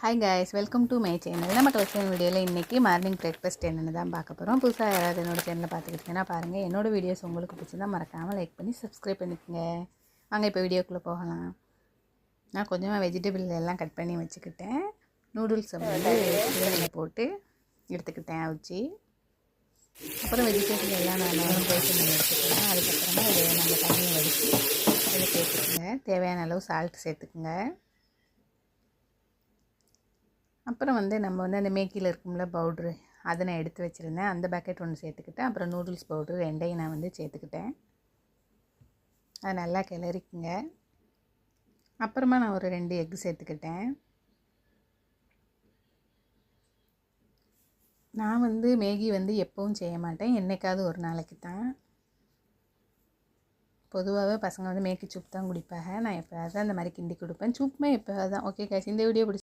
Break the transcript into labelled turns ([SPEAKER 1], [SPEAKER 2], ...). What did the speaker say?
[SPEAKER 1] Hi guys, welcome to my channel. நம்ம collection வீடியோவில் இன்றைக்கி மார்னிங் பிரேக்ஃபாஸ்ட் என்னென்னு தான் பார்க்க போகிறோம். புதுசாக யாராவது என்னோடய சேனலை பார்த்துக்கிட்டிங்கன்னா பாருங்கள். என்னோடய வீடியோஸ் உங்களுக்கு பிடிச்சிருந்தா மறக்காமல் லைக் பண்ணி சப்ஸ்கிரைப் பண்ணிக்கோங்க. வாங்க இப்போ வீடியோக்குள்ளே போகலாம். நான் கொஞ்சமாக வெஜிடபிள் எல்லாம் கட் பண்ணி வச்சுக்கிட்டேன். நூடுல்ஸை வந்து சுடுதண்ணியில் போட்டு எடுத்துக்கிட்டேன் அவிச்சு. அப்புறம் வெஜிடபிள் எல்லாம் நான் போய்ட்டு பண்ணி எடுத்துக்கலாம். அதுக்கப்புறமா இதை நம்ம தண்ணியை வடித்து அதில் சேர்த்துக்குங்க. தேவையான அளவு சால்ட் சேர்த்துக்குங்க. அப்புறம் வந்து நம்ம வந்து அந்த மேக்கியில் இருக்கும்ல பவுட்ரு, அதை நான் எடுத்து வச்சுருந்தேன். அந்த பேக்கெட் ஒன்று சேர்த்துக்கிட்டேன். அப்புறம் நூடுல்ஸ் பவுட்ரு ரெண்டையும் நான் வந்து சேர்த்துக்கிட்டேன். அதை நல்லா கிளறிக்குங்க. அப்புறமா நான் ஒரு 2 எக்கு சேர்த்துக்கிட்டேன். நான் வந்து மேகி வந்து எப்பவும் செய்ய மாட்டேன், என்னைக்காவது ஒரு நாளைக்கு தான். பொதுவாகவே பசங்க வந்து மேகி சூப் தான் குடிப்பாங்க. நான் எப்போயாவது அந்த மாதிரி கிண்டி கொடுப்பேன். சூப்புமே எப்போயாவது தான். ஓகே கைஸ், இந்த வீடியோ